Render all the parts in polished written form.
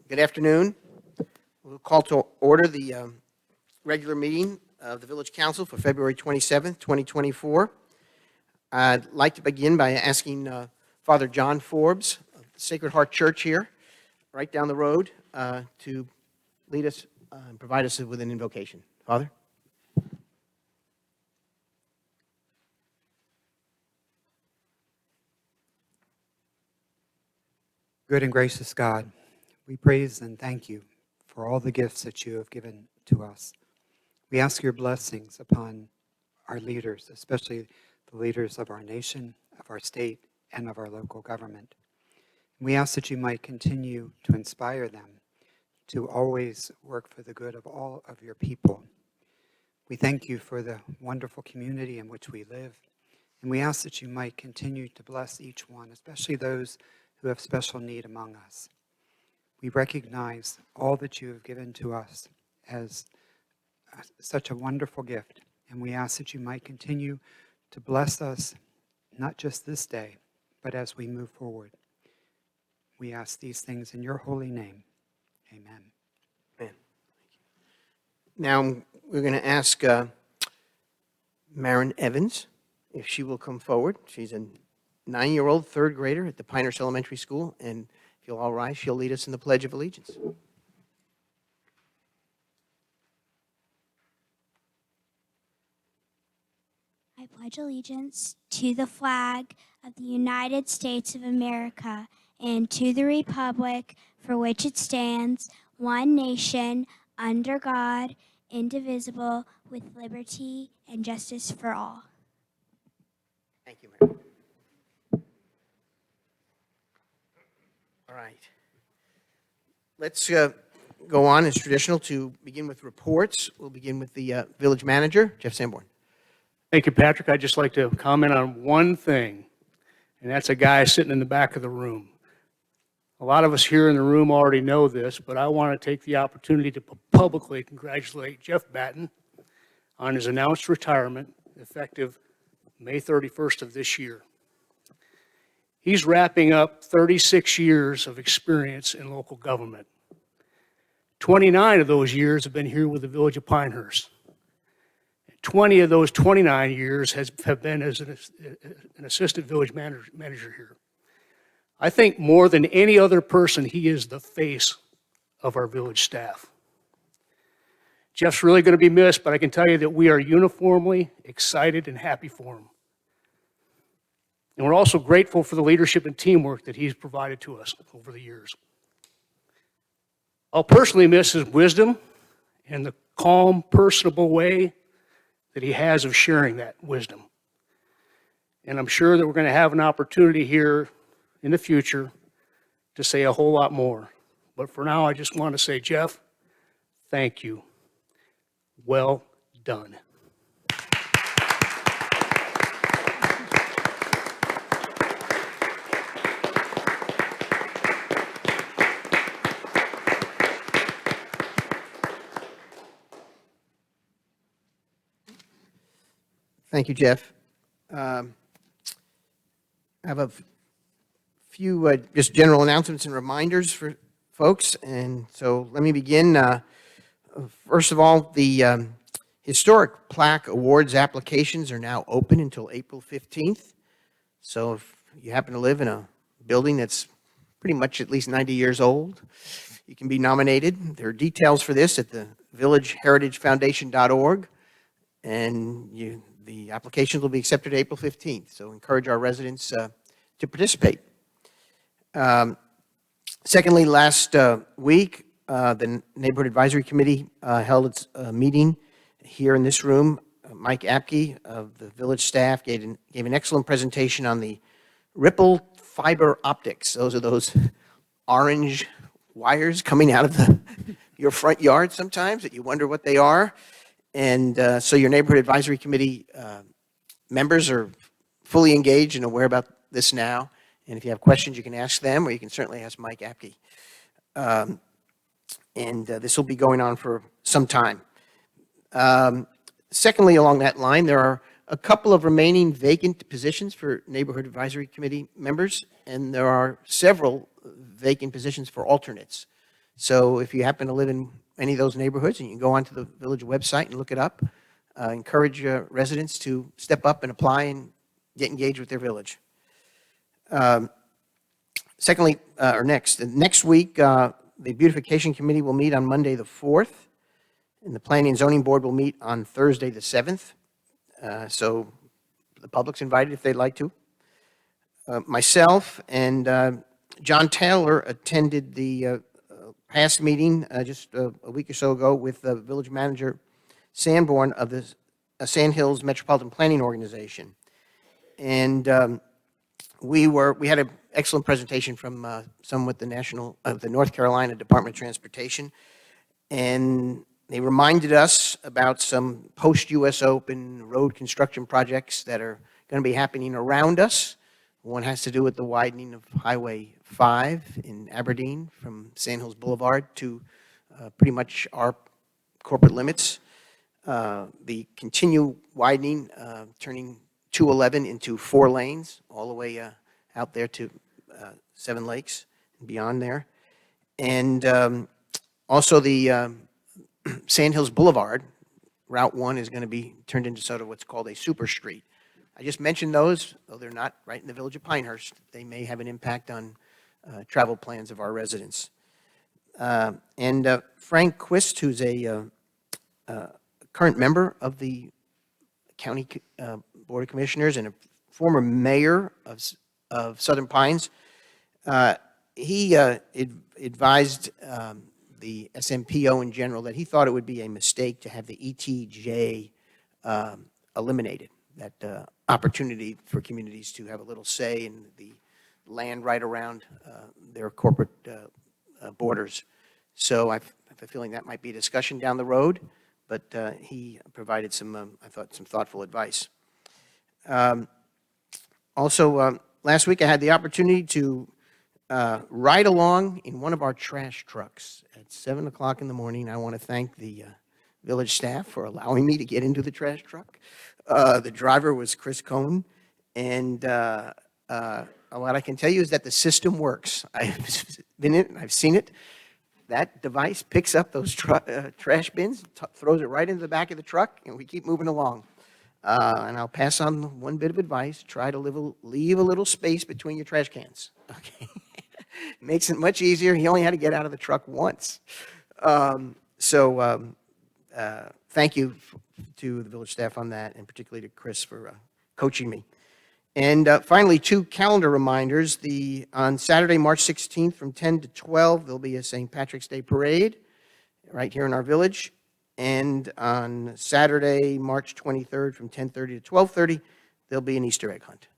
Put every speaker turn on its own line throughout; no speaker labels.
Good afternoon. We'll call to order the regular meeting of the Village Council for February 27th, 2024. I'd like to begin by asking Father John Forbes of the Sacred Heart Church here, right down the road, to lead us and provide us with an invocation. Father?
Good and gracious God, we praise and thank you for all the gifts that you have given to us. We ask your blessings upon our leaders, especially the leaders of our nation, of our state, and of our local government. We ask that you might continue to inspire them to always work for the good of all of your people. We thank you for the wonderful community in which we live, and we ask that you might continue to bless each one, especially those who have special need among us. We recognize all that you have given to us as such a wonderful gift, and we ask that you might continue to bless us, not just this day, but as we move forward. We ask these things in your holy name. Amen.
Amen. Now, we're going to ask Marin Evans if she will come forward. She's a 9-year-old third grader at the Pinehurst Elementary School, and if you'll all rise, she'll lead us in the Pledge of Allegiance.
I pledge allegiance to the flag of the United States of America and to the republic for which it stands, one nation, under God, indivisible, with liberty and justice for all.
Thank you, Mary. All right. Let's go on as traditional to begin with reports. We'll begin with the village manager, Jeff Sanborn.
Thank you, Patrick. I'd just like to comment on one thing, and that's a guy sitting in the back of the room. A lot of us here in the room already know this, but I want to take the opportunity to publicly congratulate Jeff Batten on his announced retirement effective May 31st of this year. He's wrapping up 36 years of experience in local government. 29 of those years have been here with the Village of Pinehurst. 20 of those 29 years have been as an assistant village manager here. I think more than any other person, he is the face of our village staff. Jeff's really going to be missed, but I can tell you that we are uniformly excited and happy for him. And we're also grateful for the leadership and teamwork that he's provided to us over the years. I'll personally miss his wisdom and the calm, personable way that he has of sharing that wisdom. And I'm sure that we're going to have an opportunity here in the future to say a whole lot more. But for now, I just want to say, Jeff, thank you. Well done.
Thank you, Jeff. I have a few just general announcements and reminders for folks, and so let me begin. First of all, the Historic Plaque Awards applications are now open until April 15th. So if you happen to live in a building that's pretty much at least 90 years old, you can be nominated. There are details for this at the villageheritagefoundation.org, and the applications will be accepted April 15th, so encourage our residents to participate. Secondly, last week, the Neighborhood Advisory Committee held its meeting here in this room. Mike Apke of the village staff gave an excellent presentation on the Ripple fiber optics. Those are those orange wires coming out of your front yard sometimes that you wonder what they are. And so your Neighborhood Advisory Committee members are fully engaged and aware about this now. And if you have questions, you can ask them, or you can certainly ask Mike Apke. This will be going on for some time. Secondly, along that line, there are a couple of remaining vacant positions for Neighborhood Advisory Committee members, and there are several vacant positions for alternates. So if you happen to live in any of those neighborhoods, and you can go onto the village website and look it up, encourage residents to step up and apply and get engaged with their village. Secondly, next week, the Beautification Committee will meet on Monday, the 4th, and the Planning and Zoning Board will meet on Thursday, the 7th. So the public's invited if they'd like to. Myself and John Taylor attended the past meeting just a week or so ago with the village manager Sanborn of the Sand Hills Metropolitan Planning Organization. And we had an excellent presentation from someone with the North Carolina Department of Transportation. And they reminded us about some post-US Open road construction projects that are going to be happening around us. One has to do with the widening of Highway 5 in Aberdeen from Sand Hills Boulevard to pretty much our corporate limits. The continued widening, turning 211 into 4 lanes all the way out there to Seven Lakes and beyond there. And also the Sand Hills Boulevard, Route 1 is going to be turned into sort of what's called a super street. I just mentioned those, though they're not right in the village of Pinehurst. They may have an impact on travel plans of our residents. And Frank Quist, who's a current member of the County Board of Commissioners and a former mayor of Southern Pines, he advised the SMPO in general that he thought it would be a mistake to have the ETJ eliminated, that opportunity for communities to have a little say in the land right around their corporate borders. So I have a feeling that might be a discussion down the road, but he provided some, I thought, some thoughtful advice. Also, last week I had the opportunity to ride along in one of our trash trucks at 7 o'clock in the morning. I want to thank the village staff for allowing me to get into the trash truck. The driver was Chris Cohn, and what I can tell you is that the system works. I've been in it, and I've seen it. That device picks up those trash bins, throws it right into the back of the truck, and we keep moving along. And I'll pass on one bit of advice. Try to leave a little space between your trash cans. Okay? Makes it much easier. He only had to get out of the truck once. Thank you to the village staff on that, and particularly to Chris for coaching me. And finally, 2 calendar reminders. On Saturday, March 16th from 10 to 12, there'll be a St. Patrick's Day parade right here in our village. And on Saturday, March 23rd from 10:30 to 12:30, there'll be an Easter egg hunt.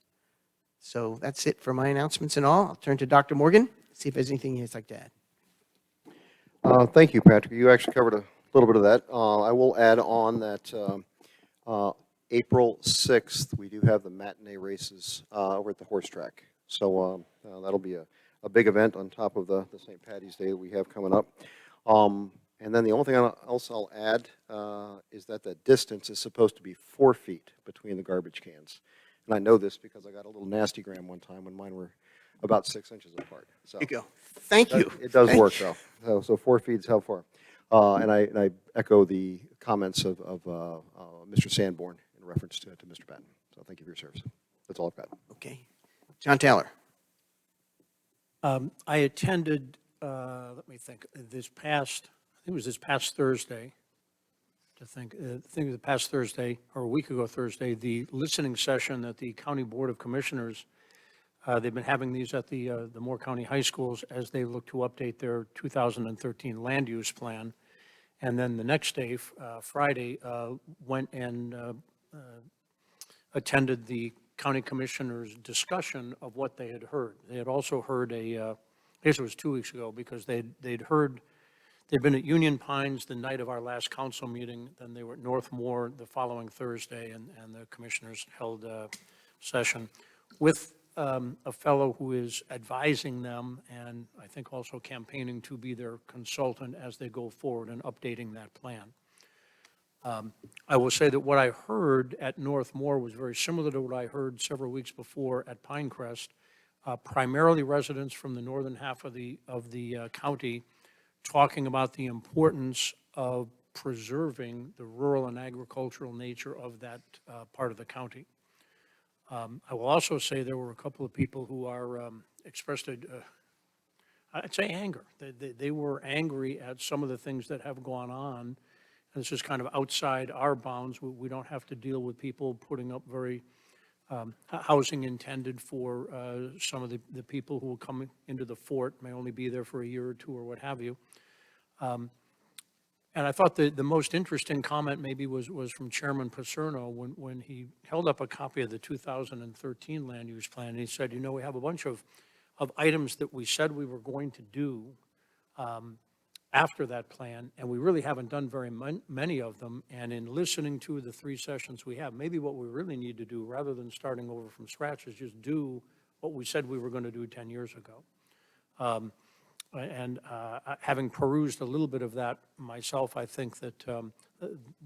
So that's it for my announcements and all. I'll turn to Dr. Morgan, see if there's anything he'd like to add.
Thank you, Patrick. You actually covered a little bit of that. I will add on that April 6th, we do have the matinee races over at the horse track. So that'll be a big event on top of the St. Patty's Day that we have coming up. And then the only thing else I'll add is that the distance is supposed to be 4 feet between the garbage cans. And I know this because I got a little nasty gram one time when mine were about 6 inches apart. So
There you go. Thank you.
it does work, though. So 4 feet is helpful. And I echo the comments of Mr. Sanborn in reference to Mr. Patton. So thank you for your service. That's all I've got.
Okay. John Taylor.
I attended, let me think, I think it was this past Thursday, the past Thursday, or a week ago Thursday, the listening session that the County Board of Commissioners, they've been having these at the Moore County High Schools as they look to update their 2013 land use plan. And then the next day, Friday, went and attended the county commissioners' discussion of what they had heard. They had also heard I guess it was 2 weeks ago, because they'd been at Union Pines the night of our last council meeting, then they were at Northmore the following Thursday, and the commissioners held a session with a fellow who is advising them, and I think also campaigning to be their consultant as they go forward and updating that plan. I will say that what I heard at Northmore was very similar to what I heard several weeks before at Pinecrest. primarily residents from the northern half of the county, talking about the importance of preserving the rural and agricultural nature of that part of the county. I will also say there were a couple of people who are expressed, I'd say anger. They were angry at some of the things that have gone on. And this is kind of outside our bounds. We don't have to deal with people putting up very housing intended for some of the people who will come into the fort, may only be there for a year or two or what have you. And I thought the most interesting comment maybe was from Chairman Paserno when he held up a copy of the 2013 land use plan. And he said, you know, we have a bunch of items that we said we were going to do after that plan, and we really haven't done very many of them. And in listening to the 3 sessions we have, maybe what we really need to do, rather than starting over from scratch, is just do what we said we were going to do 10 years ago. And having perused a little bit of that myself, I think that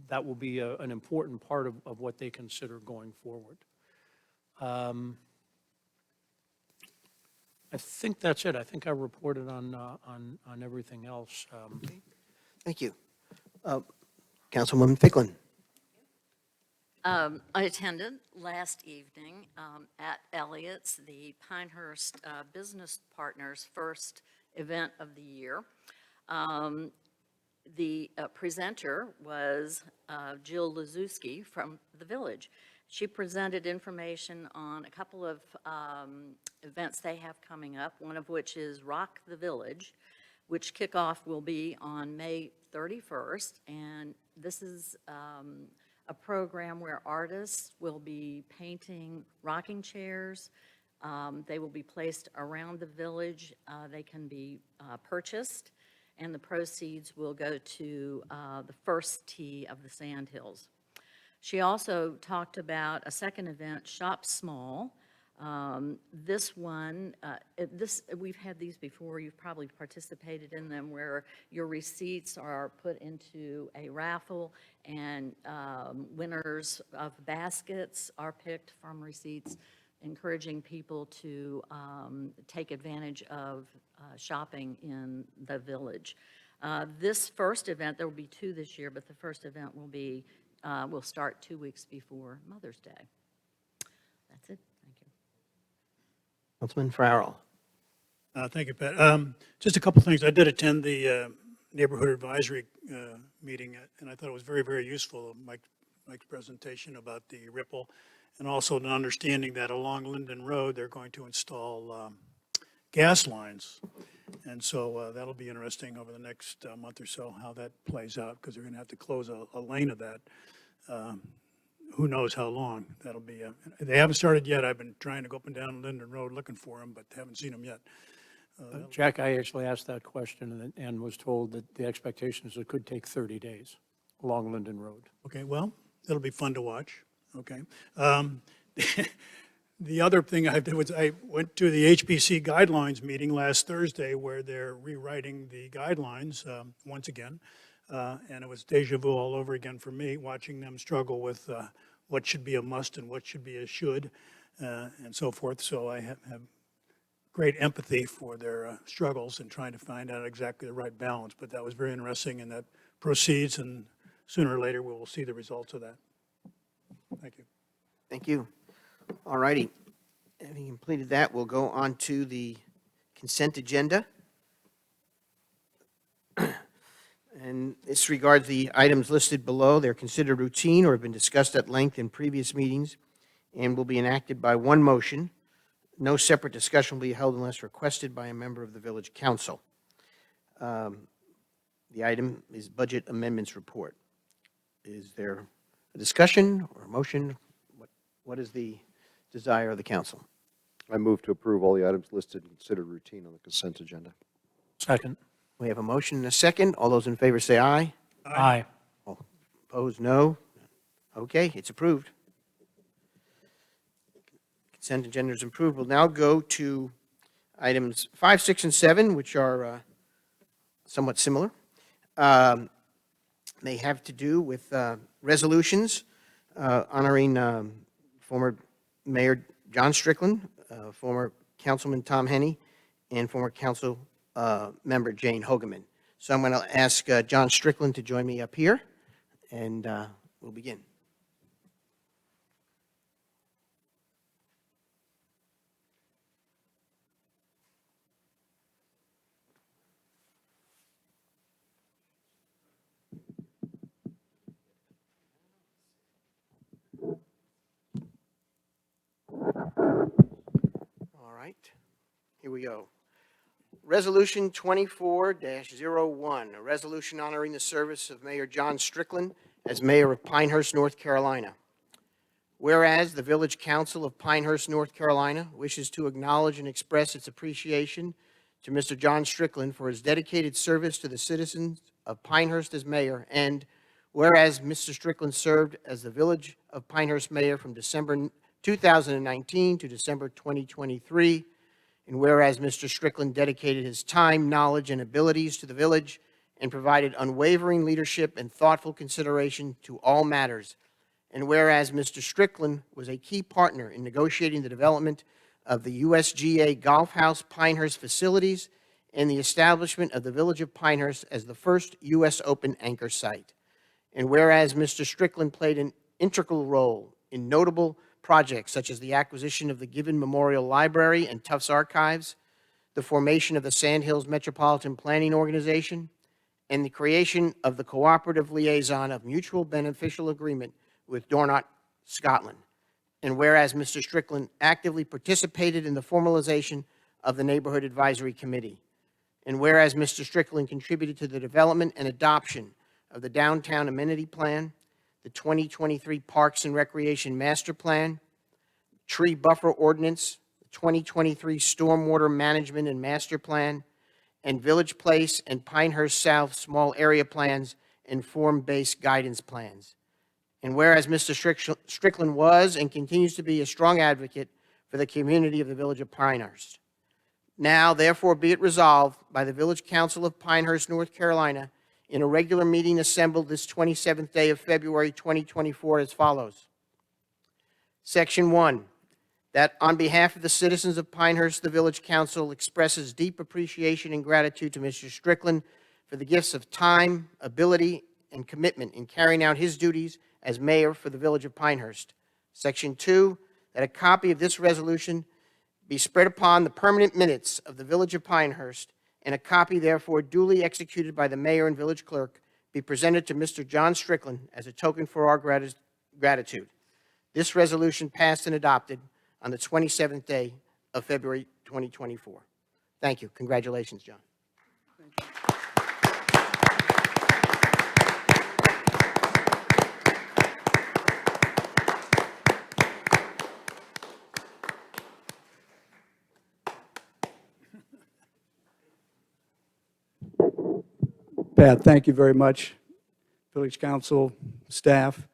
that will be an important part of what they consider going forward. I think that's it. I think I reported on everything else.
Thank you. Councilwoman Ficklin.
I attended last evening at Elliott's, the Pinehurst Business Partners' first event of the year. The presenter was Jill Lazuski from the Village. She presented information on a couple of events they have coming up, one of which is Rock the Village, which kickoff will be on May 31st. And this is a program where artists will be painting rocking chairs. They will be placed around the village. They can be purchased, and the proceeds will go to the first tee of the Sandhills. She also talked about a second event, Shop Small. This one, we've had these before. You've probably participated in them, where your receipts are put into a raffle, and winners of baskets are picked from receipts, encouraging people to take advantage of shopping in the village. This first event, there will be 2 this year, but the first event will start 2 weeks before Mother's Day. That's it. Thank you.
Councilman Farrell.
Thank you, Pat. Just a couple things. I did attend the neighborhood advisory meeting, and I thought it was very, very useful, Mike's presentation about the Ripple, and also an understanding that along Linden Road, they're going to install gas lines. And so that'll be interesting over the next month or so, how that plays out, because they're going to have to close a lane of that. Who knows how long that'll be. They haven't started yet. I've been trying to go up and down Linden Road looking for them, but haven't seen them yet.
Jack, I actually asked that question and was told that the expectation is it could take 30 days along Linden Road.
Okay, well, it'll be fun to watch. Okay. The other thing I did was I went to the HPC guidelines meeting last Thursday, where they're rewriting the guidelines once again. And it was deja vu all over again for me, watching them struggle with what should be a must and what should be a should, and so forth. So I have great empathy for their struggles and trying to find out exactly the right balance. But that was very interesting, and that proceeds, and sooner or later we will see the results of that. Thank you.
Thank you. All righty. Having completed that, we'll go on to the consent agenda. And this regards the items listed below. They're considered routine or have been discussed at length in previous meetings and will be enacted by one motion. No separate discussion will be held unless requested by a member of the village council. The item is budget amendments report. Is there a discussion or a motion? What is the desire of the council?
I move to approve all the items listed and considered routine on the consent agenda.
Second.
We have a motion and a second. All those in favor say aye.
Aye.
Opposed, no. Okay, it's approved. Consent agenda is approved. We'll now go to items 5, 6, and 7, which are somewhat similar. They have to do with resolutions honoring former Mayor John Strickland, former Councilman Tom Henny and former council member Jane Hogaman. So I'm going to ask John Strickland to join me up here, and we'll begin. All right, here we go. Resolution 24-01, a resolution honoring the service of Mayor John Strickland as mayor of Pinehurst, North Carolina. Whereas the Village Council of Pinehurst, North Carolina wishes to acknowledge and express its appreciation to Mr. John Strickland for his dedicated service to the citizens of Pinehurst as mayor, and whereas Mr. Strickland served as the Village of Pinehurst mayor from December 2019 to December 2023, and whereas Mr. Strickland dedicated his time, knowledge, and abilities to the village and provided unwavering leadership and thoughtful consideration to all matters, and whereas Mr. Strickland was a key partner in negotiating the development of the USGA Golf House Pinehurst facilities and the establishment of the Village of Pinehurst as the first U.S. Open anchor site, and whereas Mr. Strickland played an integral role in notable projects such as the acquisition of the Gibbon Memorial Library and Tufts Archives, the formation of the Sandhills Metropolitan Planning Organization, and the creation of the Cooperative Liaison of Mutual Beneficial Agreement with Dornot, Scotland. And whereas Mr. Strickland actively participated in the formalization of the Neighborhood Advisory Committee, and whereas Mr. Strickland contributed to the development and adoption of the Downtown Amenity Plan, the 2023 Parks and Recreation Master Plan, Tree Buffer Ordinance, the 2023 Stormwater Management and Master Plan, and Village Place and Pinehurst South Small Area Plans and Form-Based Guidance Plans. And whereas Mr. Strickland was and continues to be a strong advocate for the community of the Village of Pinehurst. Now, therefore, be it resolved by the Village Council of Pinehurst, North Carolina, in a regular meeting assembled this 27th day of February 2024 as follows. Section 1, that on behalf of the citizens of Pinehurst, the Village Council expresses deep appreciation and gratitude to Mr. Strickland for the gifts of time, ability, and commitment in carrying out his duties as mayor for the Village of Pinehurst. Section 2, that a copy of this resolution be spread upon the permanent minutes of the Village of Pinehurst, and a copy, therefore, duly executed by the mayor and village clerk, be presented to Mr. John Strickland as a token for our gratitude. This resolution passed and adopted on the 27th day of February 2024. Thank you. Congratulations, John.
Pat, thank you very much, Village Council, staff.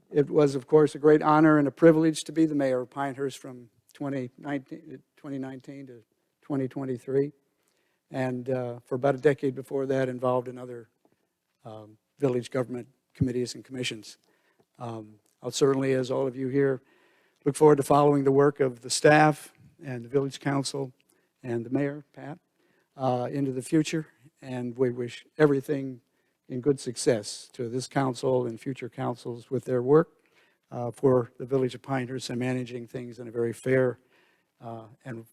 It was, of course, a great honor and a privilege to be the mayor of Pinehurst from 2019 to 2023, and for about a decade before that, involved in other village government committees and commissions. I'll certainly, as all of you here, look forward to following the work of the staff and the Village Council and the mayor, Pat, into the future. And we wish everything in good success to this council and future councils with their work for the Village of Pinehurst and managing things in a very fair and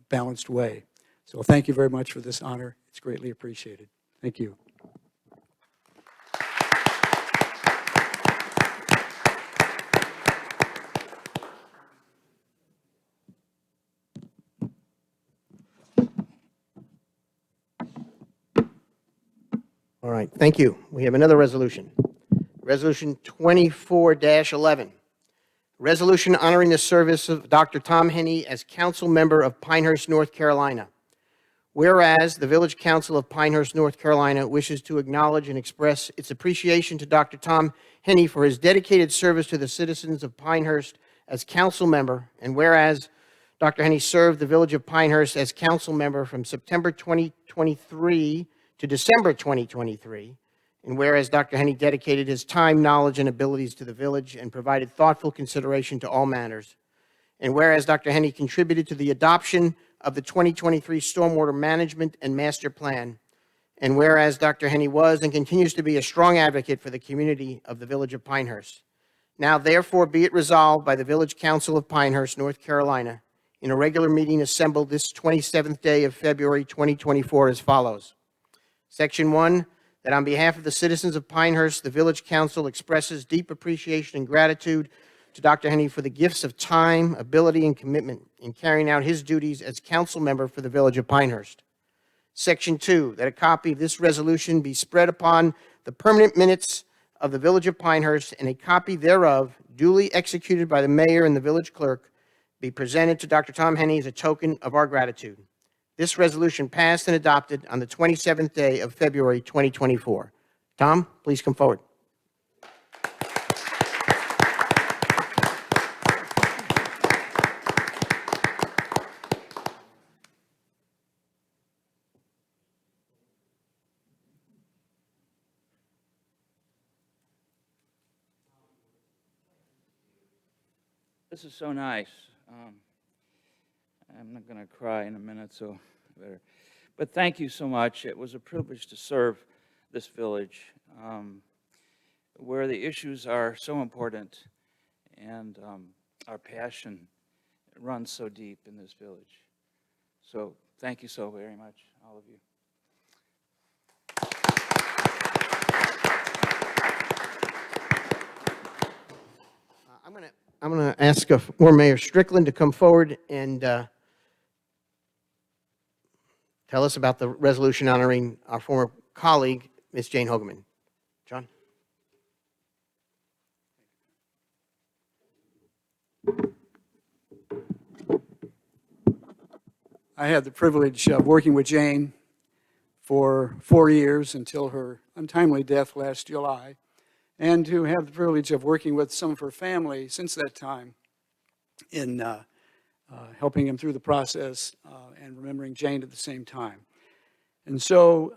balanced way. So thank you very much for this honor. It's greatly appreciated. Thank you.
All right, thank you. We have another resolution. Resolution 24-11. Resolution honoring the service of Dr. Tom Henny as council member of Pinehurst, North Carolina. Whereas the Village Council of Pinehurst, North Carolina wishes to acknowledge and express its appreciation to Dr. Tom Henny for his dedicated service to the citizens of Pinehurst as council member, and whereas Dr. Henny served the Village of Pinehurst as council member from September 2023 to December 2023, and whereas Dr. Henny dedicated his time, knowledge, and abilities to the village and provided thoughtful consideration to all matters, And whereas Dr. Henny contributed to the adoption of the 2023 Stormwater Management and Master Plan, and whereas Dr. Henny was and continues to be a strong advocate for the community of the Village of Pinehurst. Now therefore be it resolved by the Village Council of Pinehurst, North Carolina, in a regular meeting assembled this 27th day of February 2024 as follows. Section 1, that on behalf of the citizens of Pinehurst, the Village Council expresses deep appreciation and gratitude to Dr. Henny for the gifts of time, ability, and commitment in carrying out his duties as council member for the Village of Pinehurst. Section 2, that a copy of this resolution be spread upon the permanent minutes of the Village of Pinehurst, and a copy thereof, duly executed by the mayor and the village clerk, be presented to Dr. Tom Henny as a token of our gratitude. This resolution passed and adopted on the 27th day of February 2024. Tom, please come forward.
This is so nice. I'm not going to cry in a minute, so better. But thank you so much. It was a privilege to serve this village, where the issues are so important and our passion runs so deep in this village. So thank you so very much, all of you.
I'm going to ask former Mayor Strickland to come forward and tell us about the resolution honoring our former colleague, Ms. Jane Hogeman. John?
I had the privilege of working with Jane for 4 years until her untimely death last July, and to have the privilege of working with some of her family since that time in helping him through the process and remembering Jane at the same time. And so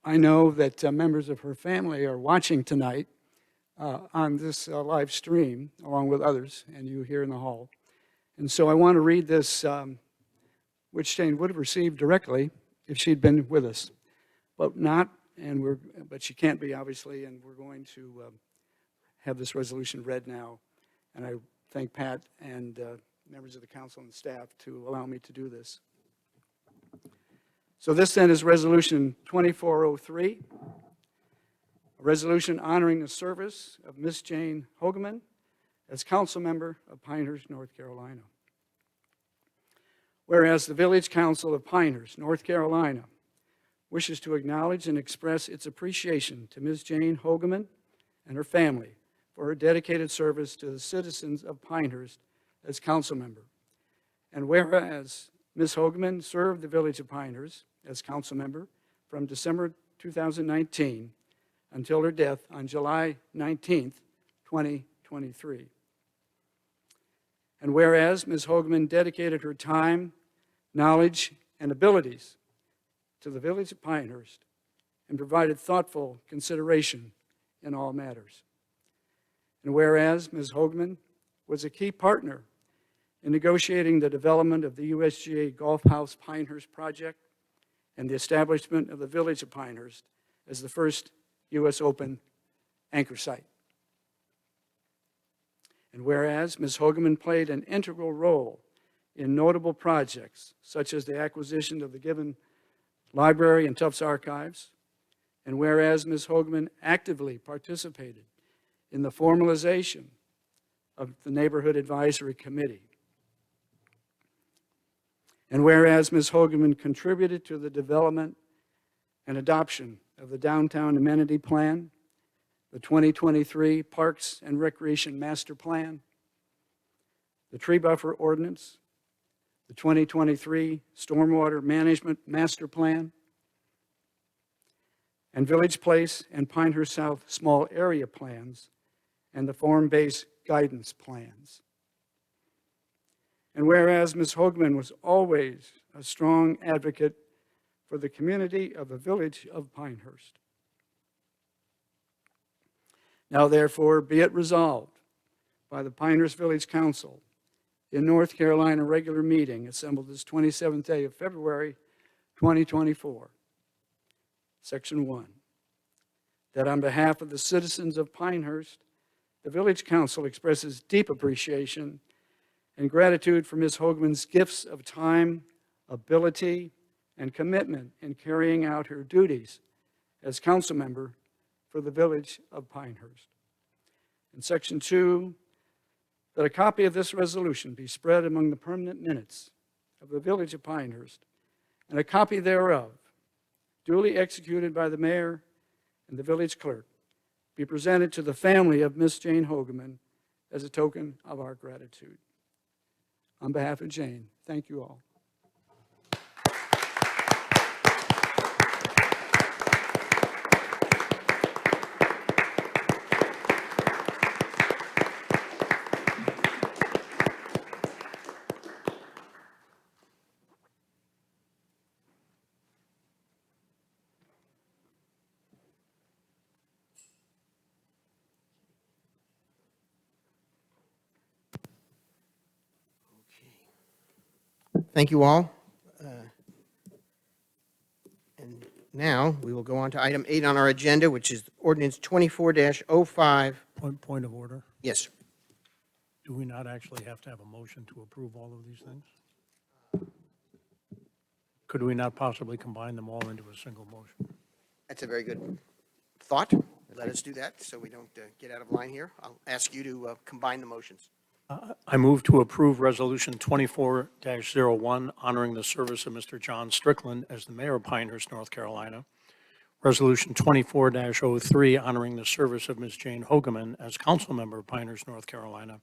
I know that members of her family are watching tonight on this live stream, along with others, and you here in the hall. And so I want to read this, which Jane would have received directly if she'd been with us, but not. But she can't be, obviously, and we're going to have this resolution read now. And I thank Pat and members of the council and staff to allow me to do this. So this then is Resolution 2403, a resolution honoring the service of Miss Jane Hogeman as council member of Pinehurst, North Carolina. Whereas the Village Council of Pinehurst, North Carolina, wishes to acknowledge and express its appreciation to Ms. Jane Hogeman and her family for her dedicated service to the citizens of Pinehurst as council member. And whereas Ms. Hogeman served the Village of Pinehurst as council member from December 2019 until her death on July 19th, 2023. And whereas Ms. Hogeman dedicated her time, knowledge, and abilities to the Village of Pinehurst and provided thoughtful consideration in all matters. And whereas Ms. Hogeman was a key partner in negotiating the development of the USGA Golf House Pinehurst project and the establishment of the Village of Pinehurst as the first U.S. Open anchor site. And whereas Ms. Hogeman played an integral role in notable projects such as the acquisition of the Gibbon Library and Tufts Archives, and whereas Ms. Hogeman actively participated in the formalization of the Neighborhood Advisory Committee, and whereas Ms. Hogeman contributed to the development and adoption of the Downtown Amenity Plan, the 2023 Parks and Recreation Master Plan, the Tree Buffer Ordinance, the 2023 Stormwater Management Master Plan, and Village Place and Pinehurst South Small Area Plans, and the Form-Based Guidance Plans. And whereas Ms. Hogeman was always a strong advocate for the community of the Village of Pinehurst. Now therefore be it resolved by the Pinehurst Village Council in North Carolina regular meeting assembled this 27th day of February 2024. Section 1, that on behalf of the citizens of Pinehurst, the Village Council expresses deep appreciation and gratitude for Ms. Hogeman's gifts of time, ability, and commitment in carrying out her duties as council member for the Village of Pinehurst. In Section 2, that a copy of this resolution be spread among the permanent minutes of the Village of Pinehurst, and a copy thereof, duly executed by the mayor and the village clerk, be presented to the family of Miss Jane Hogeman as a token of our gratitude. On behalf of Jane, thank you all.
Thank you all. And now we will go on to item 8 on our agenda, which is ordinance 24-05.
Point of order.
Yes, sir.
Do we not actually have to have a motion to approve all of these things? Could we not possibly combine them all into a single motion?
That's a very good thought. Let us do that so we don't get out of line here. I'll ask you to combine the motions.
I move to approve Resolution 24-01, honoring the service of Mr. John Strickland as the mayor of Pinehurst, North Carolina. Resolution 24-03, honoring the service of Ms. Jane Hogeman as council member of Pinehurst, North Carolina.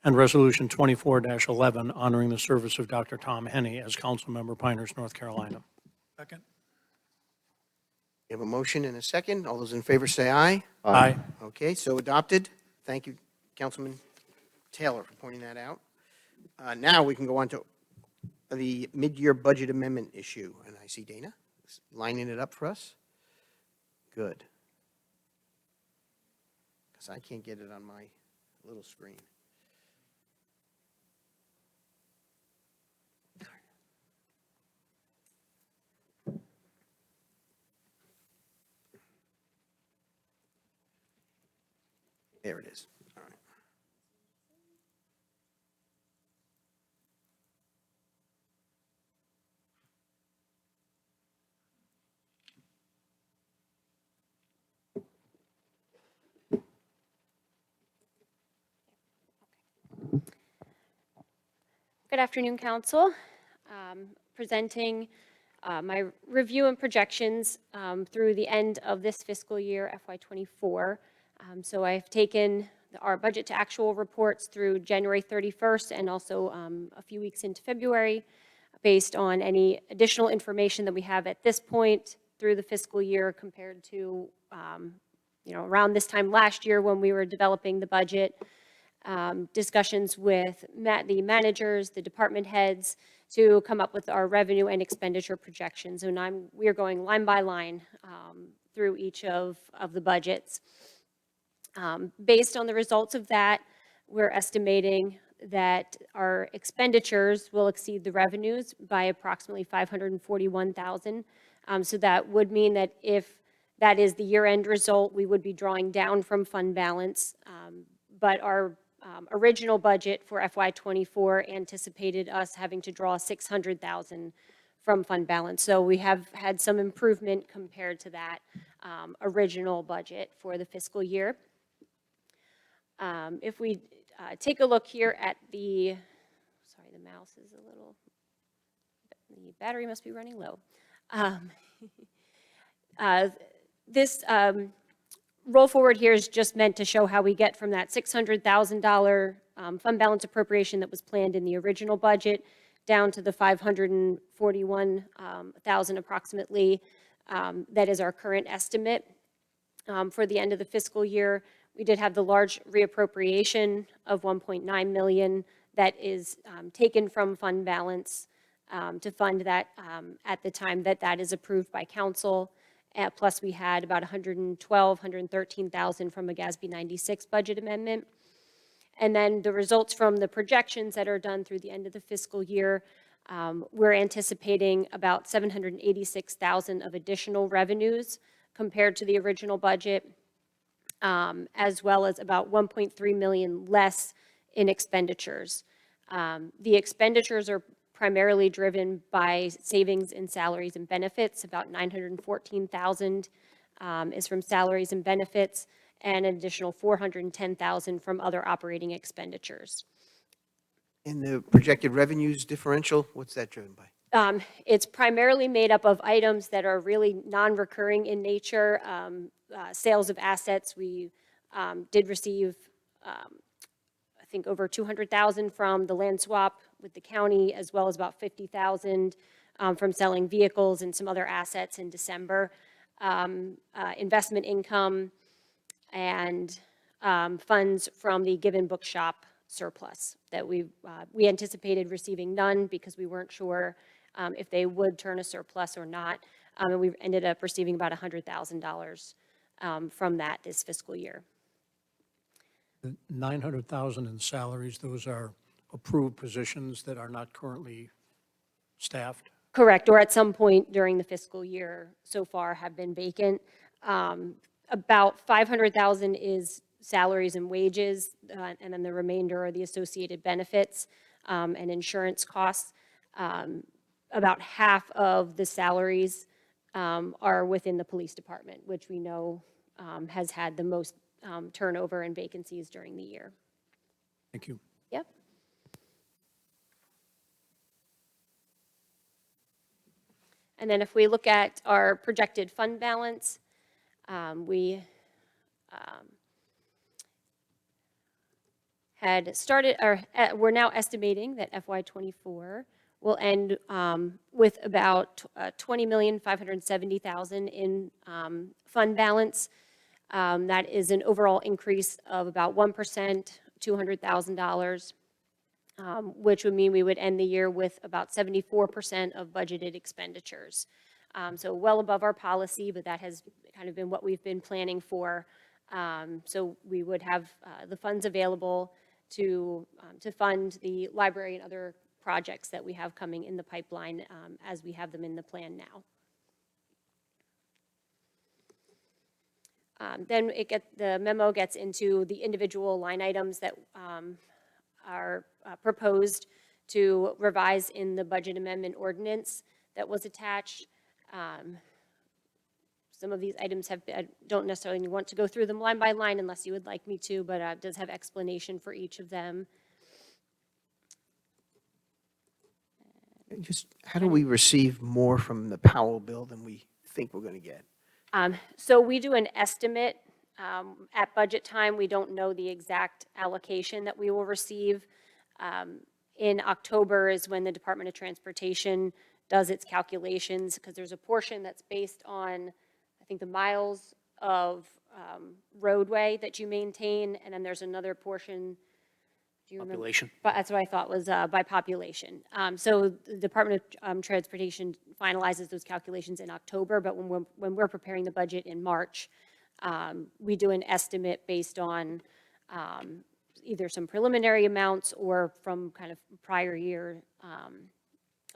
And Resolution 24-11, honoring the service of Dr. Tom Henney as council member of Pinehurst, North Carolina.
Second?
We have a motion and a second. All those in favor say aye.
Aye.
Okay, so adopted. Thank you, Councilman Taylor, for pointing that out. Now we can go on to the mid-year budget amendment issue. And I see Dana lining it up for us. Good. Because I can't get it on my little screen. There it is. All right.
Good afternoon, Council. Presenting my review and projections through the end of this fiscal year, FY24. So I've taken our budget to actual reports through January 31st and also a few weeks into February, based on any additional information that we have at this point through the fiscal year compared to, around this time last year when we were developing the budget. Discussions with the managers, the department heads, to come up with our revenue and expenditure projections. And we are going line by line through each of the budgets. Based on the results of that, we're estimating that our expenditures will exceed the revenues by approximately $541,000. So that would mean that if that is the year-end result, we would be drawing down from fund balance. But our original budget for FY24 anticipated us having to draw $600,000 from fund balance. So we have had some improvement compared to that original budget for the fiscal year. If we take a look here at the mouse is a little, the battery must be running low. This roll forward here is just meant to show how we get from that $600,000 fund balance appropriation that was planned in the original budget down to the $541,000 approximately. That is our current estimate for the end of the fiscal year. We did have the large reappropriation of $1.9 million that is taken from fund balance to fund that at the time that is approved by council. Plus, we had about $113,000 from a GASB 96 budget amendment. And then the results from the projections that are done through the end of the fiscal year, we're anticipating about 786,000 of additional revenues compared to the original budget, as well as about 1.3 million less in expenditures. The expenditures are primarily driven by savings in salaries and benefits. About 914,000 is from salaries and benefits, and an additional 410,000 from other operating expenditures.
And the projected revenues differential, what's that driven by?
It's primarily made up of items that are really non-recurring in nature. Sales of assets, we did receive, I think, over 200,000 from the land swap with the county, as well as about 50,000 from selling vehicles and some other assets in December. Investment income and funds from the Given Bookshop surplus that we anticipated receiving none because we weren't sure if they would turn a surplus or not. And we ended up receiving about $100,000 from that this fiscal year.
The 900,000 in salaries, those are approved positions that are not currently staffed?
Correct, or at some point during the fiscal year so far have been vacant. About 500,000 is salaries and wages, and then the remainder are the associated benefits and insurance costs. About half of the salaries are within the police department, which we know has had the most turnover and vacancies during the year.
Thank you.
Yep. And then if we look at our projected fund balance, we had started, or we're now estimating that FY24 will end with about $20,570,000 in fund balance. That is an overall increase of about 1%, $200,000, which would mean we would end the year with about 74% of budgeted expenditures. So well above our policy, but that has kind of been what we've been planning for. So we would have the funds available to fund the library and other projects that we have coming in the pipeline as we have them in the plan now. Then the memo gets into the individual line items that are proposed to revise in the budget amendment ordinance that was attached. Some of these items I don't necessarily want to go through them line by line unless you would like me to, but it does have explanation for each of them.
Just how do we receive more from the Powell bill than we think we're going to get?
So we do an estimate at budget time. We don't know the exact allocation that we will receive. In October is when the Department of Transportation does its calculations, because there's a portion that's based on, I think, the miles of roadway that you maintain, and then there's another portion. Do you remember?
Population.
But that's what I thought was by population. So the Department of Transportation finalizes those calculations in October, but when we're preparing the budget in March, we do an estimate based on either some preliminary amounts or from kind of prior year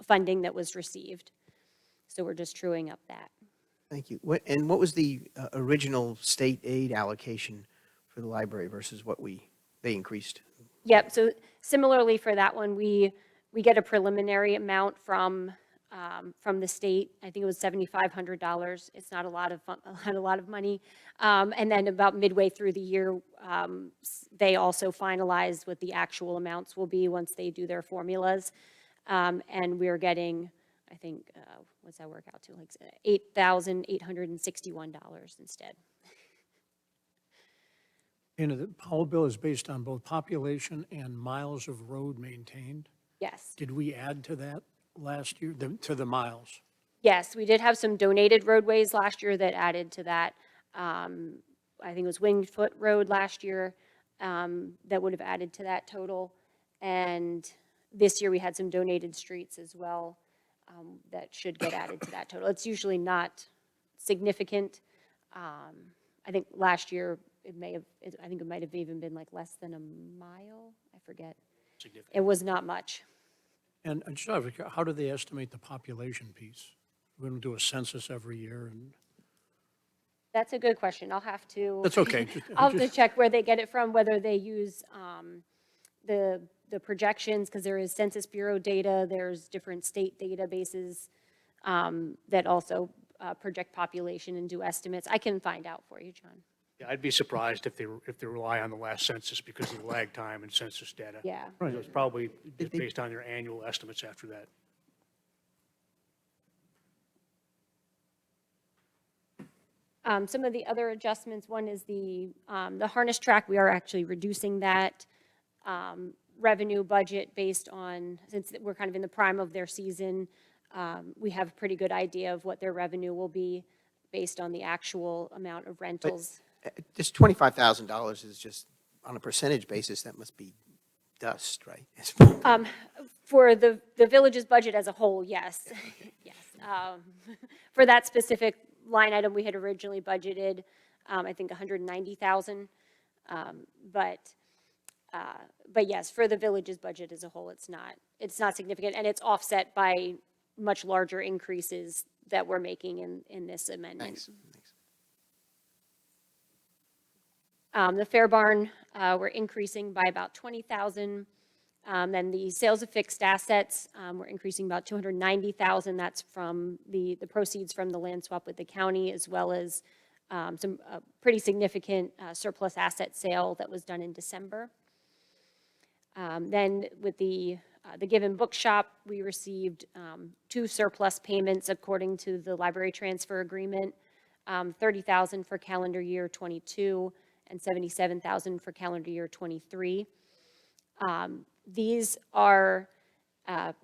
funding that was received. So we're just truing up that.
Thank you. And what was the original state aid allocation for the library versus what they increased?
Yep, so similarly for that one, we get a preliminary amount from the state. I think it was $7,500. It's not a lot of money. And then about midway through the year, they also finalize what the actual amounts will be once they do their formulas. And we're getting, I think, what's that work out to? Like $8,861 instead.
And the Powell bill is based on both population and miles of road maintained.
Yes.
Did we add to that last year, to the miles?
Yes, we did have some donated roadways last year that added to that. I think it was Wingfoot Road last year that would have added to that total. And this year we had some donated streets as well that should get added to that total. It's usually not significant. I think last year it may have, I think it might have even been like less than a mile, I forget.
Significant.
It was not much.
And just out of how do they estimate the population piece? We're going to do a census every year, and
That's a good question. I'll have to.
that's okay.
I'll have to check where they get it from, whether they use the projections, because there is Census Bureau data, there's different state databases that also project population and do estimates. I can find out for you, John.
Yeah, I'd be surprised if they rely on the last census because of the lag time in census data.
Yeah.
So it's probably just based on their annual estimates after that.
Some of the other adjustments, one is the harness track. We are actually reducing that revenue budget based on, since we're kind of in the prime of their season, we have a pretty good idea of what their revenue will be based on the actual amount of rentals.
This $25,000 is just, on a percentage basis, that must be dust, right?
For the village's budget as a whole, yes. Yes. For that specific line item, we had originally budgeted, I think, $190,000. But yes, for the village's budget as a whole, it's not significant, and it's offset by much larger increases that we're making in this amendment.
Thanks.
The Fair Barn, we're increasing by about $20,000. Then the sales of fixed assets, we're increasing about $290,000. That's from the proceeds from the land swap with the county, as well as some pretty significant surplus asset sale that was done in December. Then with the Given Bookshop, we received 2 surplus payments according to the library transfer agreement, $30,000 for calendar year 22 and $77,000 for calendar year 23. These are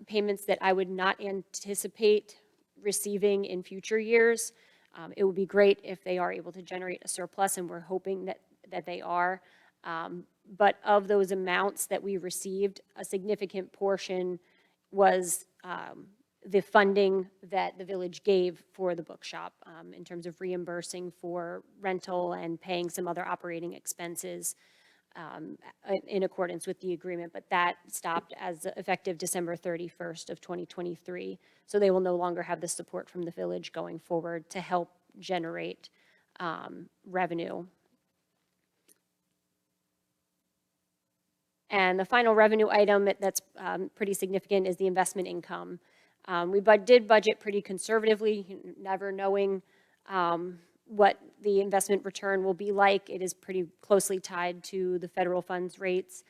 payments that I would not anticipate receiving in future years. It would be great if they are able to generate a surplus, and we're hoping that they are. But of those amounts that we received, a significant portion was the funding that the village gave for the bookshop in terms of reimbursing for rental and paying some other operating expenses in accordance with the agreement. But that stopped as effective December 31st of 2023. So they will no longer have the support from the village going forward to help generate revenue. And the final revenue item that's pretty significant is the investment income. We did budget pretty conservatively, never knowing what the investment return will be like. It is pretty closely tied to the federal funds rates.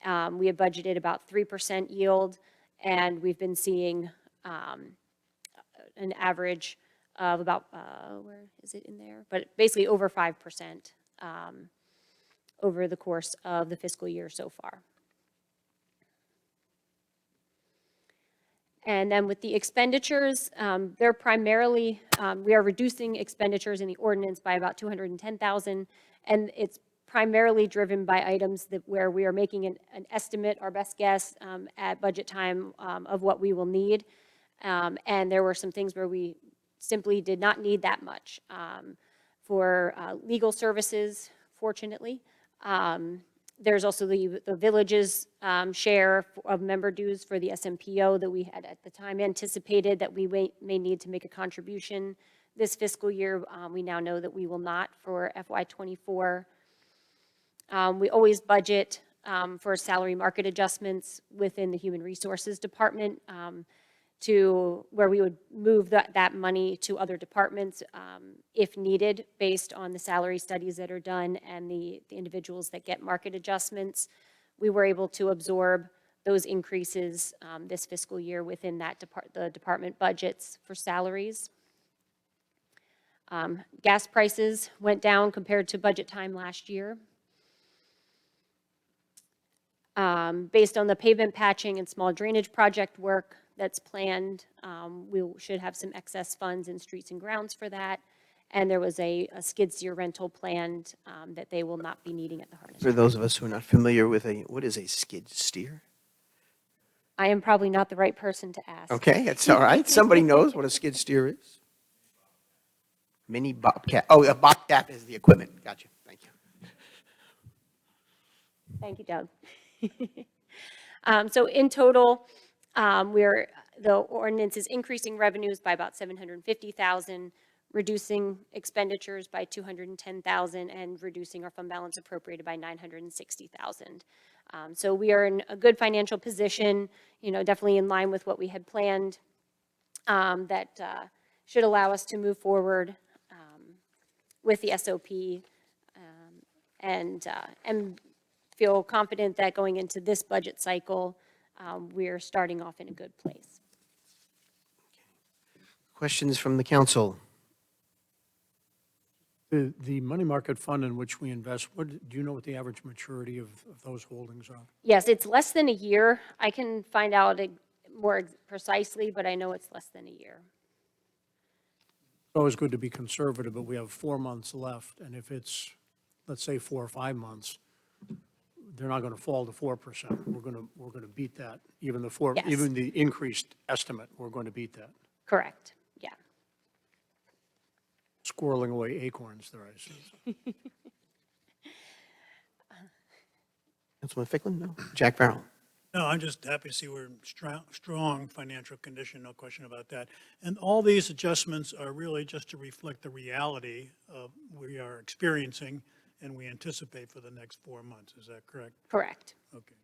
We have budgeted about 3% yield, and we've been seeing an average of about, where is it in there? But basically over 5% over the course of the fiscal year so far. And then with the expenditures, they're primarily, we are reducing expenditures in the ordinance by about $210,000, and it's primarily driven by items where we are making an estimate, our best guess at budget time of what we will need. And there were some things where we simply did not need that much. For legal services, fortunately. There's also the village's share of member dues for the SMPO that we had at the time anticipated that we may need to make a contribution this fiscal year. We now know that we will not for FY24. We always budget for salary market adjustments within the Human Resources Department to where we would move that money to other departments if needed based on the salary studies that are done and the individuals that get market adjustments. We were able to absorb those increases this fiscal year within that the department budgets for salaries. Gas prices went down compared to budget time last year. Based on the pavement patching and small drainage project work that's planned, we should have some excess funds in streets and grounds for that. And there was a skid steer rental planned that they will not be needing at the harness.
For those of us who are not familiar with what is a skid steer?
I am probably not the right person to ask.
Okay, that's all right. Somebody knows what a skid steer is. Mini Bobcat. Oh, a Bobcat is the equipment. Gotcha. Thank you.
Thank you, Doug. So in total, the ordinance is increasing revenues by about 750,000, reducing expenditures by 210,000, and reducing our fund balance appropriated by 960,000. So we are in a good financial position, definitely in line with what we had planned, that should allow us to move forward with the SOP, and feel confident that going into this budget cycle, we're starting off in a good place.
Questions from the council?
The money market fund in which we invest, do you know what the average maturity of those holdings are?
Yes, it's less than a year. I can find out more precisely, but I know it's less than a year.
It's always good to be conservative, but we have 4 months left, and if it's, let's say, 4 or 5 months, they're not going to fall to 4%. We're going to beat that. Even
Yes.
even the increased estimate, we're going to beat that.
Correct, yeah.
Squirreling away acorns there, I see.
Councilman Ficklin? No? Jack Farrell?
No, I'm just happy to see we're in strong financial condition, no question about that. And all these adjustments are really just to reflect the reality of we are experiencing and we anticipate for the next 4 months. Is that correct?
Correct.
Okay.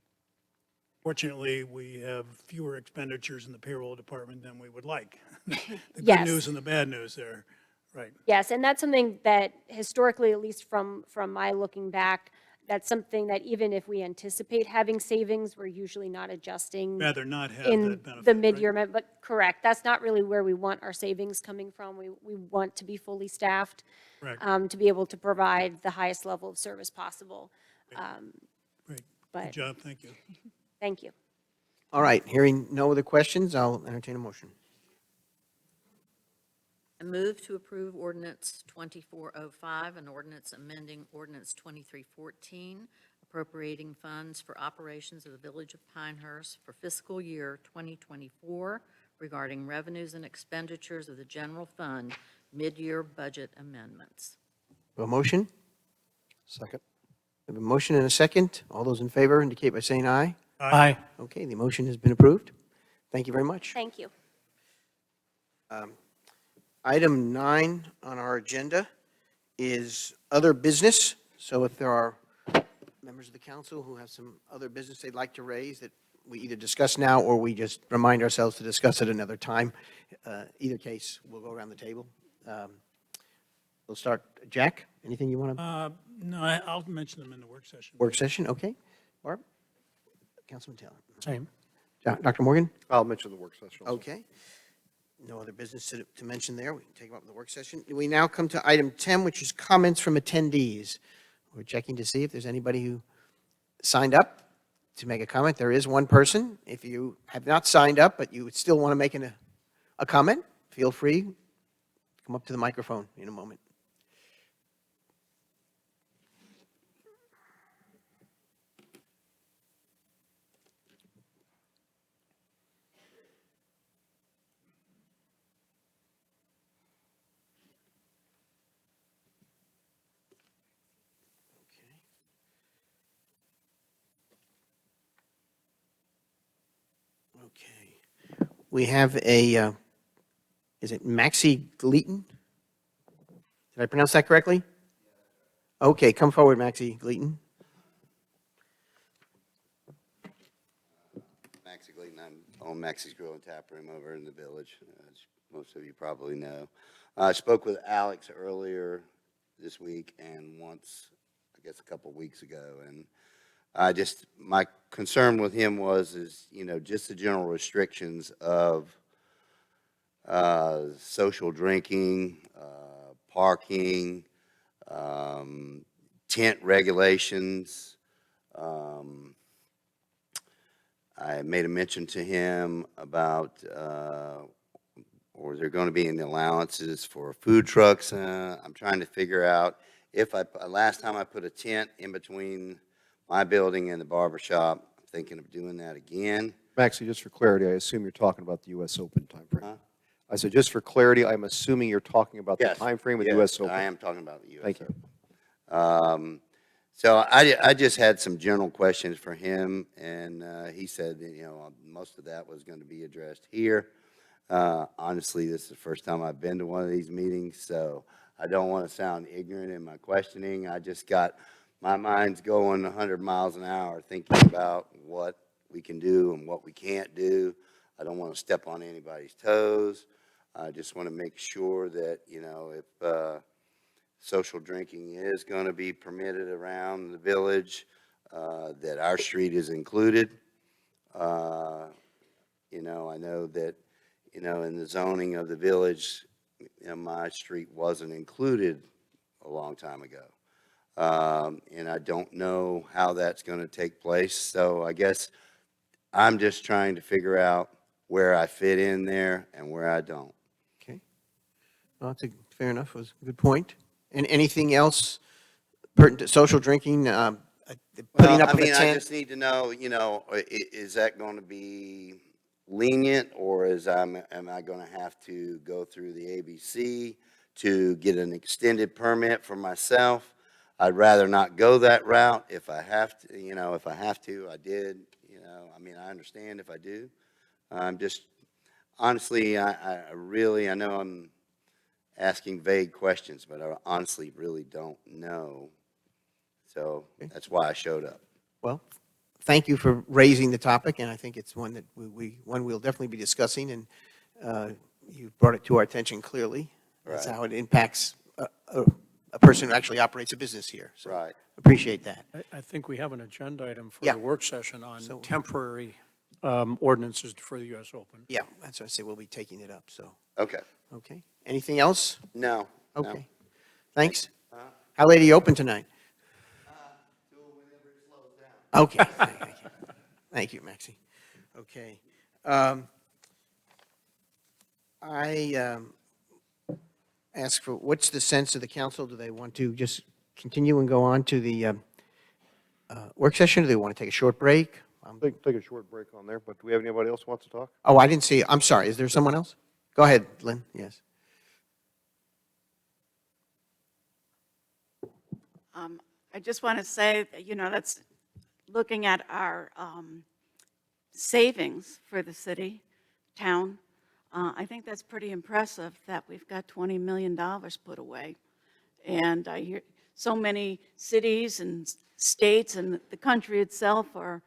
Fortunately, we have fewer expenditures in the payroll department than we would like. The good
Yes.
news and the bad news there, right?
Yes, and that's something that historically, at least from my looking back, that's something that even if we anticipate having savings, we're usually not adjusting
Rather not have
in
that benefit.
the
right?
mid-year, but correct, that's not really where we want our savings coming from. We want to be fully staffed,
Correct.
to be able to provide the highest level of service possible.
Great.
But
Good job, thank you.
thank you.
All right, hearing no other questions, I'll entertain a motion.
I move to approve ordinance 2405, an ordinance amending ordinance 2314, appropriating funds for operations of the Village of Pinehurst for fiscal year 2024 regarding revenues and expenditures of the general fund, mid-year budget amendments.
A motion?
Second.
We have a motion and a second. All those in favor indicate by saying aye.
Aye.
Okay, the motion has been approved. Thank you very much.
Thank you.
Item 9 on our agenda is other business. So if there are members of the council who have some other business they'd like to raise that we either discuss now or we just remind ourselves to discuss at another time, either case, we'll go around the table. We'll start. Jack, anything you want to?
No, I'll mention them in the work session.
Work session, okay. Barb? Councilman Taylor?
Same.
Dr. Morgan?
I'll mention the work session also.
Okay. No other business to mention there. We can take them up in the work session. We now come to item 10, which is comments from attendees. We're checking to see if there's anybody who signed up to make a comment. There is one person. If you have not signed up, but you would still want to make a comment, feel free. Come up to the microphone in a moment. Okay. We have a, is it Maxie Gleaton? Did I pronounce that correctly? Okay, come forward, Maxie Gleaton.
Maxie Gleaton, I'm on Maxie's Grill and Tap Room over in the Village, as most of you probably know. I spoke with Alex earlier this week and once, I guess, a couple weeks ago, and my concern with him is, just the general restrictions of social drinking, parking, tent regulations. I made a mention to him about, or is there going to be any allowances for food trucks? I'm trying to figure out last time I put a tent in between my building and the barber shop. I'm thinking of doing that again.
Maxie, just for clarity, I assume you're talking about the U.S. Open timeframe.
Huh?
I said, just for clarity, I'm assuming you're talking about the
Yes,
timeframe of the
yes,
U.S. Open.
I am talking about the U.S.
Thank you.
Open. So I just had some general questions for him, and he said that, most of that was going to be addressed here. Honestly, this is the first time I've been to one of these meetings, so I don't want to sound ignorant in my questioning. I just got my mind's going 100 miles an hour thinking about what we can do and what we can't do. I don't want to step on anybody's toes. I just want to make sure that, if social drinking is going to be permitted around the village, that our street is included. I know that, in the zoning of the village, my street wasn't included a long time ago. And I don't know how that's going to take place. So I guess I'm just trying to figure out where I fit in there and where I don't.
Okay. Well, that's fair enough. It was a good point. And anything else pertinent to social drinking, putting up of a
I
tent?
just need to know, is that going to be lenient, or am I going to have to go through the ABC to get an extended permit for myself? I'd rather not go that route. If I have to, I did, I understand if I do. I'm just, honestly, I know I'm asking vague questions, but I honestly really don't know. So that's why I showed up.
Well, thank you for raising the topic, and I think it's one that we'll definitely be discussing, and you brought it to our attention clearly. That's
Right.
how it impacts a person who actually operates a business here. So
Right.
appreciate that.
I think we have an agenda item for
Yeah.
the work session on
So-
temporary ordinances for the U.S. Open.
Yeah, that's what I say. We'll be taking it up. So,
Okay.
okay. Anything else?
No. no.
Okay. Thanks. How late are you open tonight? Okay. Thank you. Thank you, Maxie. Okay. I ask for, what's the sense of the council? Do they want to just continue and go on to the work session? Do they want to take a short break?
Take a short break on there, but do we have anybody else who wants to talk?
Oh, I didn't see. I'm sorry. Is there someone else? Go ahead, Lynn. Yes.
I just want to say that, that's looking at our savings for the city, town. I think that's pretty impressive that we've got $20 million put away. And I hear so many cities and states and the country itself are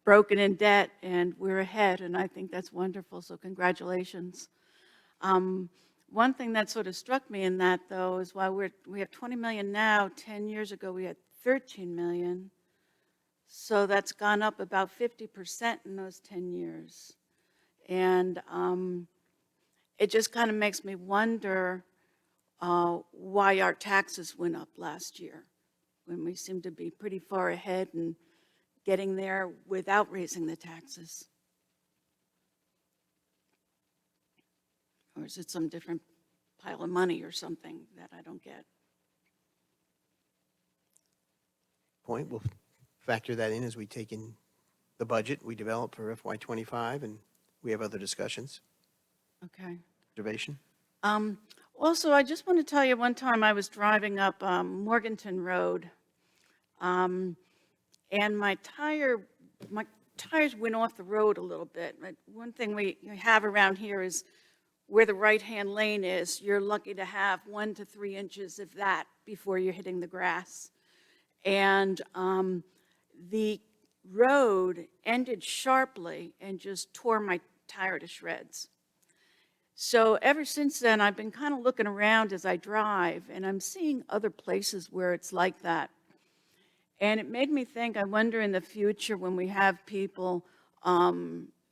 broken in debt, and we're ahead, and I think that's wonderful, so congratulations. One thing that sort of struck me in that, though, is while we have 20 million now, 10 years ago we had 13 million. So that's gone up about 50% in those 10 years. And it just kind of makes me wonder why our taxes went up last year, when we seem to be pretty far ahead and getting there without raising the taxes. Or is it some different pile of money or something that I don't get?
Point. We'll factor that in as we take in the budget we develop for FY25, and we have other discussions.
Okay.
Observation?
Also, I just want to tell you, one time I was driving up Morganton Road, and my tires went off the road a little bit. One thing we have around here is where the right-hand lane is, you're lucky to have 1 to 3 inches of that before you're hitting the grass. And the road ended sharply and just tore my tire to shreds. So ever since then, I've been kind of looking around as I drive, and I'm seeing other places where it's like that. And it made me think, I wonder in the future when we have people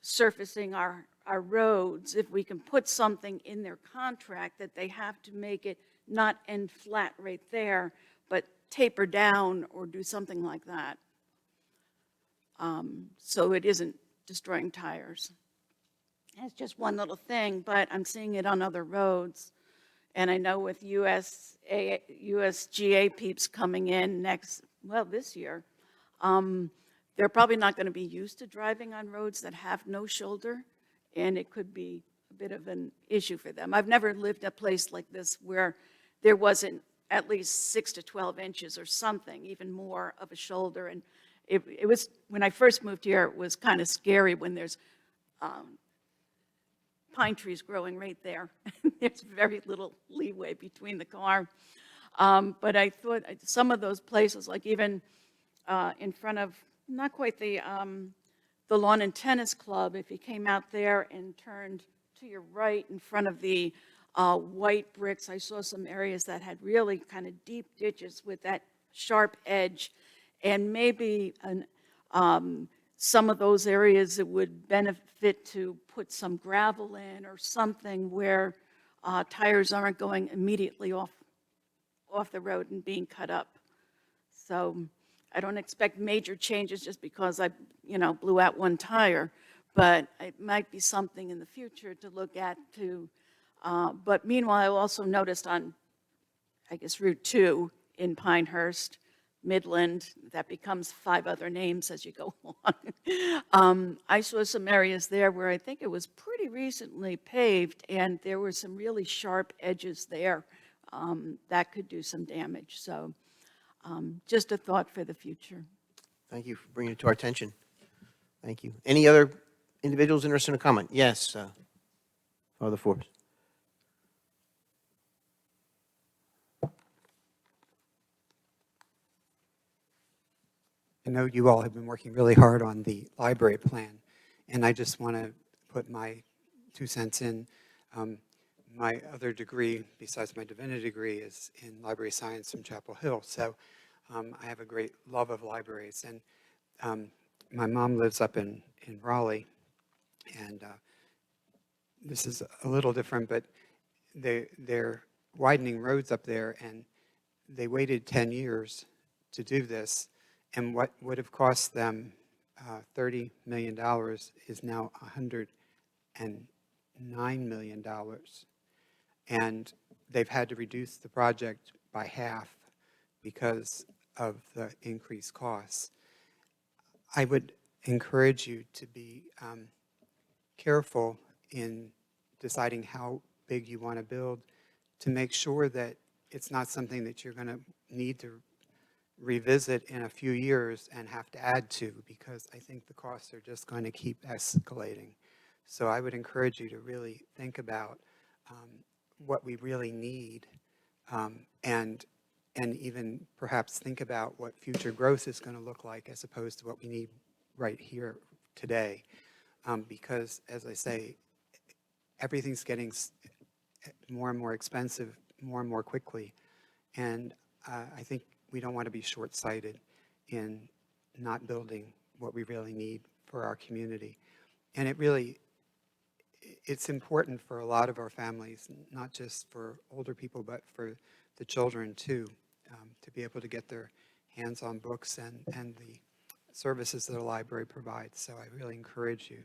surfacing our roads, if we can put something in their contract that they have to make it not end flat right there, but taper down or do something like that. So it isn't destroying tires. It's just one little thing, but I'm seeing it on other roads. And I know with USGA peeps coming in this year, they're probably not going to be used to driving on roads that have no shoulder, and it could be a bit of an issue for them. I've never lived a place like this where there wasn't at least 6 to 12 inches or something, even more of a shoulder. And it was, when I first moved here, it was kind of scary when there's pine trees growing right there. There's very little leeway between the car. But I thought some of those places, like even in front of, not quite the Lawn and Tennis Club, if you came out there and turned to your right in front of the white bricks, I saw some areas that had really kind of deep ditches with that sharp edge. And maybe some of those areas it would benefit to put some gravel in or something where tires aren't going immediately off the road and being cut up. So I don't expect major changes just because I, blew out one tire, but it might be something in the future to look at too. But meanwhile, I also noticed on, I guess, Route 2 in Pinehurst, Midland, that becomes 5 other names as you go on. I saw some areas there where I think it was pretty recently paved, and there were some really sharp edges there that could do some damage. So just a thought for the future.
Thank you for bringing it to our attention. Thank you. Any other individuals interested in a comment? Yes, Father Forbes.
I know you all have been working really hard on the library plan, and I just want to put my 2 cents in. My other degree, besides my divinity degree, is in library science from Chapel Hill, so I have a great love of libraries. And my mom lives up in Raleigh, and this is a little different, but they're widening roads up there, and they waited 10 years to do this. And what would have cost them $30 million is now $109 million. And they've had to reduce the project by half because of the increased costs. I would encourage you to be careful in deciding how big you want to build, to make sure that it's not something that you're going to need to revisit in a few years and have to add to, because I think the costs are just going to keep escalating. So I would encourage you to really think about what we really need, and even perhaps think about what future growth is going to look like as opposed to what we need right here today. Because, as I say, everything's getting more and more expensive more and more quickly. And I think we don't want to be short-sighted in not building what we really need for our community. And it's important for a lot of our families, not just for older people, but for the children too, to be able to get their hands on books and the services that a library provides. So I really encourage you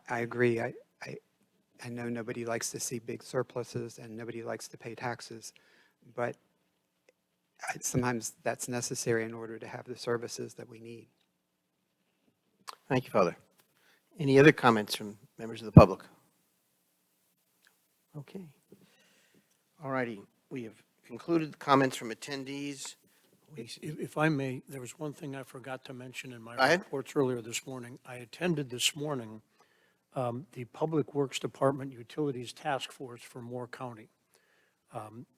I agree. I know nobody likes to see big surpluses and nobody likes to pay taxes, but sometimes that's necessary in order to have the services that we need.
Thank you, Father. Any other comments from members of the public? Okay. All righty. We have concluded the comments from attendees.
If I may, there was one thing I forgot to mention in my
Go ahead.
reports earlier this morning. I attended this morning the Public Works Department Utilities Task Force for Moore County.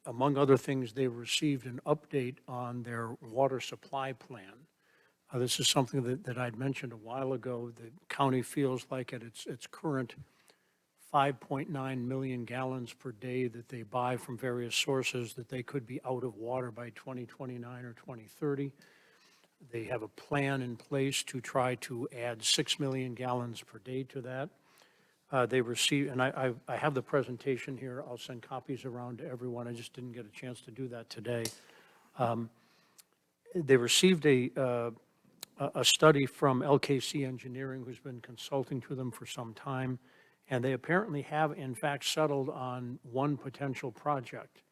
Among other things, they received an update on their water supply plan. This is something that I'd mentioned a while ago. The county feels like at its current 5.9 million gallons per day that they buy from various sources, that they could be out of water by 2029 or 2030. They have a plan in place to try to add 6 million gallons per day to that. They received, and I have the presentation here. I'll send copies around to everyone. I just didn't get a chance to do that today. They received a study from LKC Engineering, who's been consulting to them for some time, and they apparently have, in fact, settled on one potential project.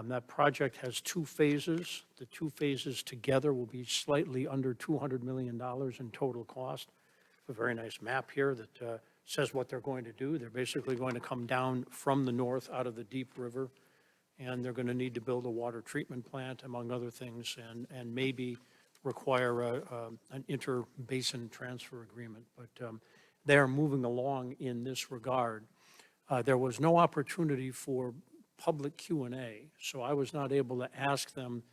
That project has 2 phases. The 2 phases together will be slightly under $200 million in total cost. A very nice map here that says what they're going to do. They're basically going to come down from the north out of the deep river, and they're going to need to build a water treatment plant, among other things, and maybe require an inter-basin transfer agreement. But they are moving along in this regard. There was no opportunity for public Q&A, so I was not able to ask them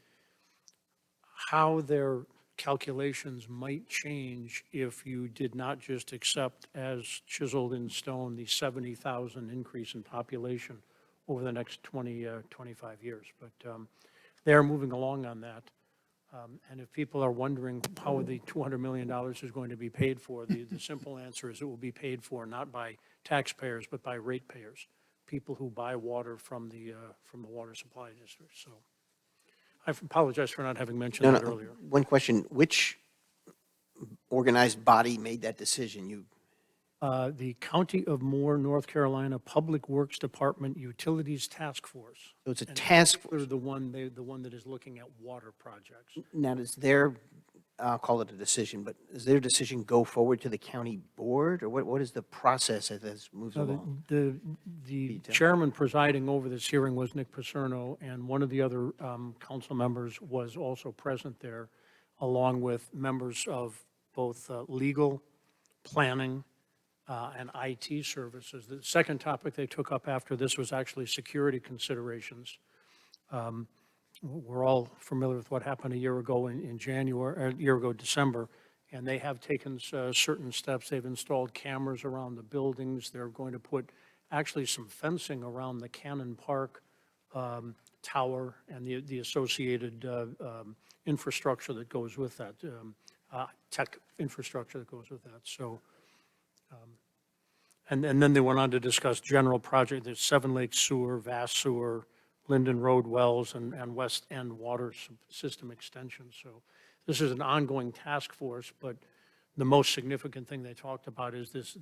how their calculations might change if you did not just accept as chiseled in stone the 70,000 increase in population over the next 25 years. But they are moving along on that. And if people are wondering how the $200 million is going to be paid for, the simple answer is it will be paid for not by taxpayers, but by ratepayers, people who buy water from the water supply district. So I apologize for not having mentioned that earlier.
One question, which organized body made that decision? You,
The County of Moore, North Carolina Public Works Department Utilities Task Force.
so it's a
And
task
They're
force.
the one that is looking at water projects.
Now, does their, I'll call it a decision, but does their decision go forward to the county board, or what is the process as this moves
No,
along?
The chairman presiding over this hearing was Nick Paserno, and one of the other council members was also present there, along with members of both legal, planning, and IT services. The second topic they took up after this was actually security considerations. We're all familiar with what happened a year ago in January, or a year ago, December, and they have taken certain steps. They've installed cameras around the buildings. They're going to put actually some fencing around the Cannon Park tower and the associated infrastructure that goes with that, tech infrastructure that goes with that. So, and then they went on to discuss general project, there's Seven Lakes Sewer, Vass Sewer, Linden Road wells, and West End water system extension. So this is an ongoing task force, but the most significant thing they talked about is this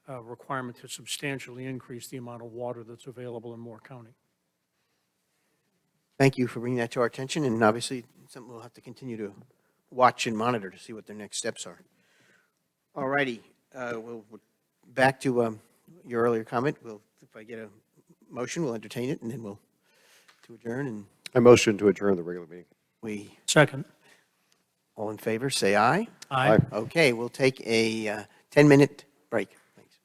requirement to substantially increase the amount of water that's available in Moore County.
Thank you for bringing that to our attention, and obviously, something we'll have to continue to watch and monitor to see what their next steps are. All righty, we'll back to your earlier comment. If I get a motion, we'll entertain it, and then we'll to adjourn, and
I motion to adjourn the regular meeting.
we,
Second.
all in favor, say aye.
Aye.
Okay, we'll take a 10-minute break. Thanks.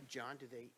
John, do they,